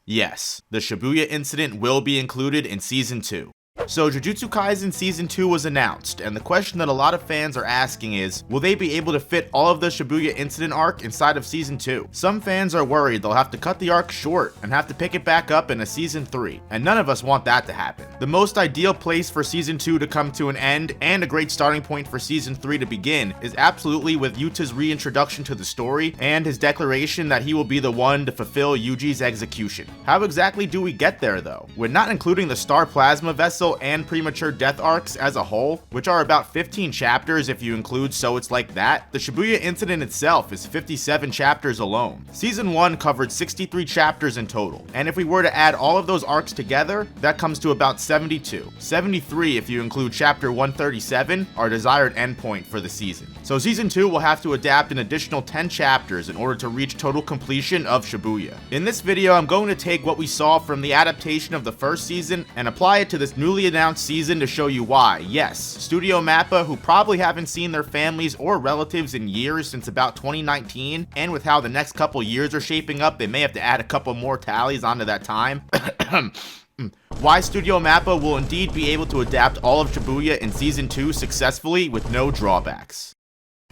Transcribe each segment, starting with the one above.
Yes, the Shibuya incident will be included in Season 2. So Jujutsu Kaisen Season 2 was announced, and the question that a lot of fans are asking is, will they be able to fit all of the Shibuya incident arc inside of Season 2? Some fans are worried they'll have to cut the arc short and have to pick it back up in a Season 3, and none of us want that to happen. The most ideal place for Season 2 to come to an end, and a great starting point for Season 3 to begin, is absolutely with Yuta's reintroduction to the story, and his declaration that he will be the one to fulfill Yuji's execution. How exactly do we get there though? We're not including the Star Plasma Vessel and premature death arcs as a whole, which are about 15 chapters if you include So It's Like That. The Shibuya incident itself is 57 chapters alone. Season 1 covered 63 chapters in total, and if we were to add all of those arcs together, that comes to about 72. 73 if you include chapter 137, our desired endpoint for the season. So Season 2 will have to adapt an additional 10 chapters in order to reach total completion of Shibuya. In this video, I'm going to take what we saw from the adaptation of the first season and apply it to this newly announced season to show you why, yes, Studio Mappa, who probably haven't seen their families or relatives in years since about 2019, and with how the next couple years are shaping up, they may have to add a couple more tallies onto that time. Why Studio Mappa will indeed be able to adapt all of Shibuya in Season 2 successfully with no drawbacks.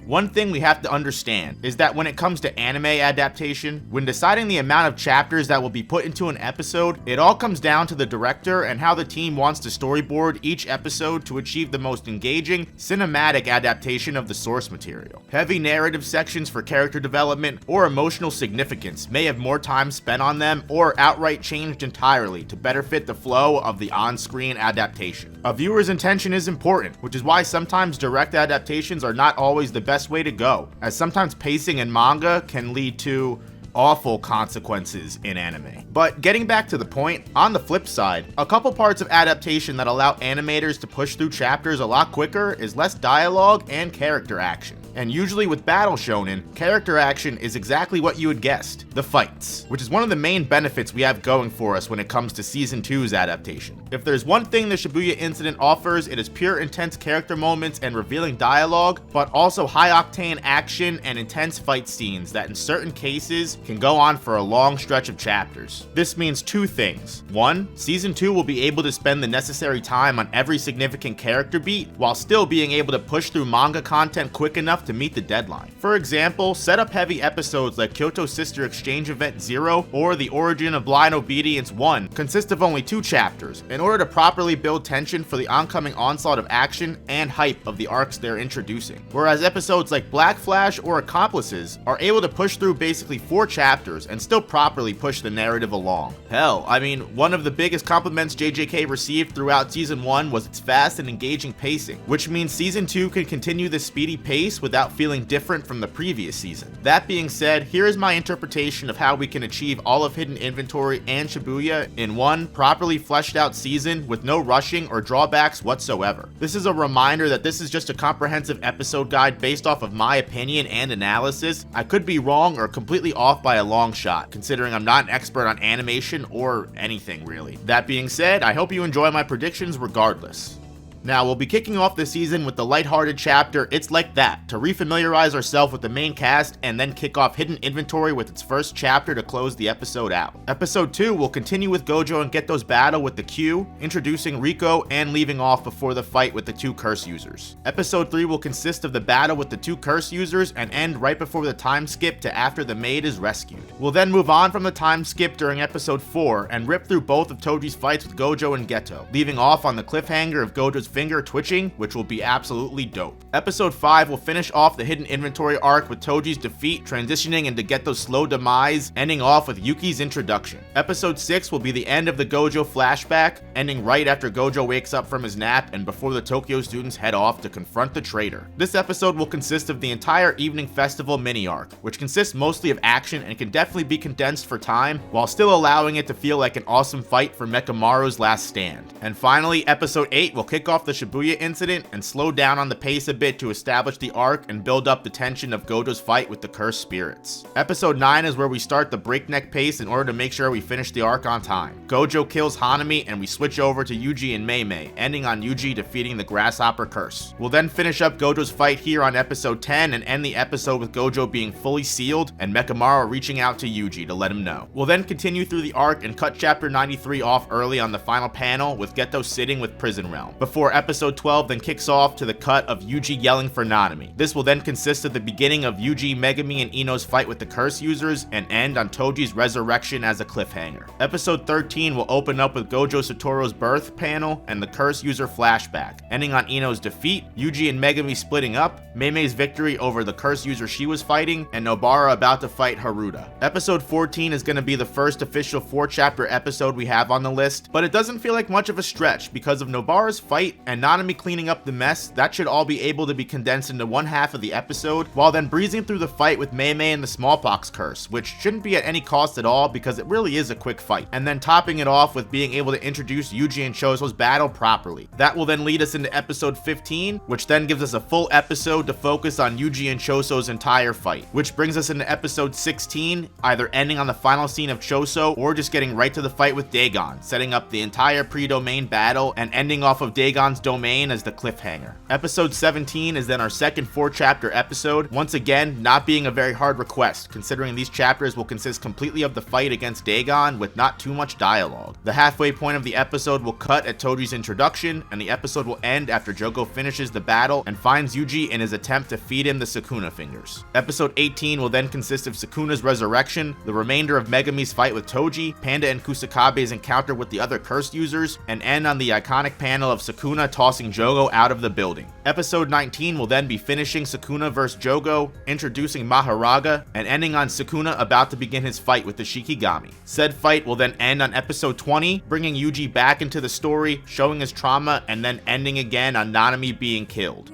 One thing we have to understand is that when it comes to anime adaptation, when deciding the amount of chapters that will be put into an episode, it all comes down to the director and how the team wants to storyboard each episode to achieve the most engaging, cinematic adaptation of the source material. Heavy narrative sections for character development or emotional significance may have more time spent on them or outright changed entirely to better fit the flow of the on-screen adaptation. A viewer's intention is important, which is why sometimes direct adaptations are not always the best way to go, as sometimes pacing in manga can lead to awful consequences in anime. But getting back to the point, on the flip side, a couple parts of adaptation that allow animators to push through chapters a lot quicker is less dialogue and character action. And usually with battle shonen, character action is exactly what you had guessed, the fights, which is one of the main benefits we have going for us when it comes to Season 2's adaptation. If there's one thing the Shibuya incident offers, it is pure intense character moments and revealing dialogue, but also high-octane action and intense fight scenes that in certain cases can go on for a long stretch of chapters. This means two things. One, Season 2 will be able to spend the necessary time on every significant character beat, while still being able to push through manga content quick enough to meet the deadline. For example, setup-heavy episodes like Kyoto Sister Exchange Event 0 or The Origin of Blind Obedience 1 consist of only 2 chapters in order to properly build tension for the oncoming onslaught of action and hype of the arcs they're introducing. Whereas episodes like Black Flash or Accomplices are able to push through basically 4 chapters and still properly push the narrative along. Hell, I mean, one of the biggest compliments JJK received throughout Season 1 was its fast and engaging pacing, which means Season 2 can continue this speedy pace without feeling different from the previous season. That being said, here is my interpretation of how we can achieve all of Hidden Inventory and Shibuya in one properly fleshed out season with no rushing or drawbacks whatsoever. This is a reminder that this is just a comprehensive episode guide based off of my opinion and analysis. I could be wrong or completely off by a long shot, considering I'm not an expert on animation or anything really. That being said, I hope you enjoy my predictions regardless. Now, we'll be kicking off the season with the lighthearted chapter It's Like That, to refamiliarize ourselves with the main cast and then kick off Hidden Inventory with its first chapter to close the episode out. Episode 2 will continue with Gojo and Geto's battle with the Q, introducing Riko and leaving off before the fight with the 2 curse users. Episode 3 will consist of the battle with the 2 curse users and end right before the time skip to after the maid is rescued. We'll then move on from the time skip during episode 4 and rip through both of Toji's fights with Gojo and Geto, leaving off on the cliffhanger of Gojo's finger twitching, which will be absolutely dope. Episode 5 will finish off the Hidden Inventory arc with Toji's defeat, transitioning into Geto's slow demise, ending off with Yuki's introduction. Episode 6 will be the end of the Gojo flashback, ending right after Gojo wakes up from his nap and before the Tokyo students head off to confront the traitor. This episode will consist of the entire Evening Festival mini arc, which consists mostly of action and can definitely be condensed for time, while still allowing it to feel like an awesome fight for Mekamaru's last stand. And finally, episode 8 will kick off off the Shibuya incident and slow down on the pace a bit to establish the arc and build up the tension of Gojo's fight with the cursed spirits. Episode 9 is where we start the breakneck pace in order to make sure we finish the arc on time. Gojo kills Hanami and we switch over to Yuji and Mei Mei, ending on Yuji defeating the Grasshopper Curse. We'll then finish up Gojo's fight here on episode 10 and end the episode with Gojo being fully sealed and Mekamaru reaching out to Yuji to let him know. We'll then continue through the arc and cut chapter 93 off early on the final panel with Geto sitting with Prison Realm, before episode 12 then kicks off to the cut of Yuji yelling for Nanami. This will then consist of the beginning of Yuji, Megami, and Ino's fight with the curse users and end on Toji's resurrection as a cliffhanger. Episode 13 will open up with Gojo Satoru's birth panel and the curse user flashback, ending on Ino's defeat, Yuji and Megami splitting up, Mei Mei's victory over the curse user she was fighting, and Nobara about to fight Haruta. Episode 14 is going to be the first official 4-chapter episode we have on the list, but it doesn't feel like much of a stretch because of Nobara's fight and Nanami cleaning up the mess. That should all be able to be condensed into one half of the episode, while then breezing through the fight with Mei Mei and the smallpox curse, which shouldn't be at any cost at all because it really is a quick fight, and then topping it off with being able to introduce Yuji and Choso's battle properly. That will then lead us into episode 15, which then gives us a full episode to focus on Yuji and Choso's entire fight, which brings us into episode 16, either ending on the final scene of Choso or just getting right to the fight with Dagon, setting up the entire pre-domain battle and ending off of Dagon's domain as the cliffhanger. Episode 17 is then our second 4-chapter episode, once again not being a very hard request considering these chapters will consist completely of the fight against Dagon with not too much dialogue. The halfway point of the episode will cut at Toji's introduction, and the episode will end after Jogo finishes the battle and finds Yuji in his attempt to feed him the Sukuna fingers. Episode 18 will then consist of Sukuna's resurrection, the remainder of Megami's fight with Toji, Panda and Kusakabe's encounter with the other cursed users, and end on the iconic panel of Sukuna tossing Jogo out of the building. Episode 19 will then be finishing Sukuna vs Jogo, introducing Maharaga, and ending on Sukuna about to begin his fight with the Shikigami. Said fight will then end on episode 20, bringing Yuji back into the story, showing his trauma, and then ending again on Nanami being killed.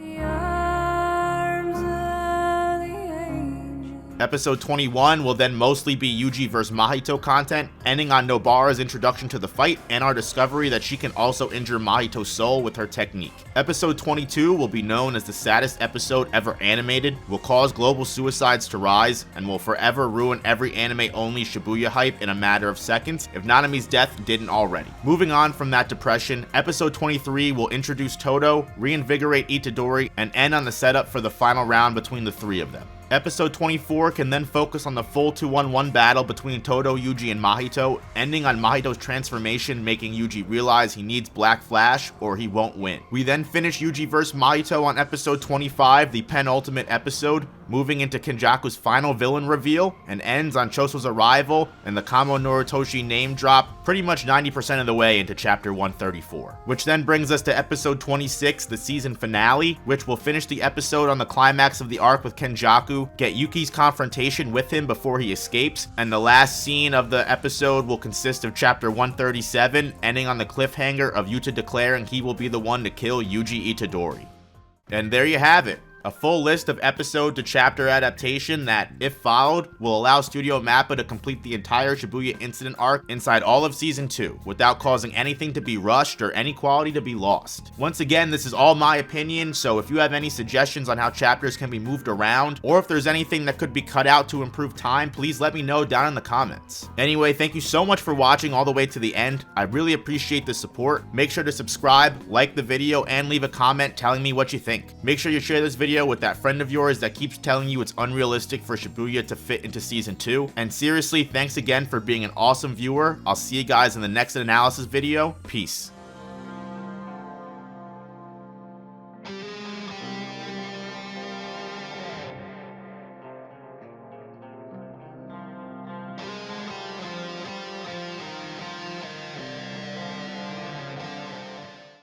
Episode 21 will then mostly be Yuji vs Mahito content, ending on Nobara's introduction to the fight and our discovery that she can also injure Mahito's soul with her technique. Episode 22 will be known as the saddest episode ever animated, will cause global suicides to rise, and will forever ruin every anime-only Shibuya hype in a matter of seconds if Nanami's death didn't already. Moving on from that depression, episode 23 will introduce Todo, reinvigorate Itadori, and end on the setup for the final round between the three of them. Episode 24 can then focus on the full 2-1-1 battle between Todo, Yuji, and Mahito, ending on Mahito's transformation making Yuji realize he needs Black Flash or he won't win. We then finish Yuji vs Mahito on episode 25, the penultimate episode, moving into Kenjaku's final villain reveal, and ends on Choso's arrival and the Kamo Noritoshi name drop pretty much 90% of the way into chapter 134. Which then brings us to episode 26, the season finale, which will finish the episode on the climax of the arc with Kenjaku, get Yuki's confrontation with him before he escapes, and the last scene of the episode will consist of chapter 137, ending on the cliffhanger of Yuta declaring he will be the one to kill Yuji Itadori. And there you have it. A full list of episode to chapter adaptation that, if followed, will allow Studio Mappa to complete the entire Shibuya incident arc inside all of Season 2, without causing anything to be rushed or any quality to be lost. Once again, this is all my opinion, so if you have any suggestions on how chapters can be moved around, or if there's anything that could be cut out to improve time, please let me know down in the comments. Anyway, thank you so much for watching all the way to the end. I really appreciate the support. Make sure to subscribe, like the video, and leave a comment telling me what you think. Make sure you share this video with that friend of yours that keeps telling you it's unrealistic for Shibuya to fit into Season 2. And seriously, thanks again for being an awesome viewer. I'll see you guys in the next analysis video. Peace.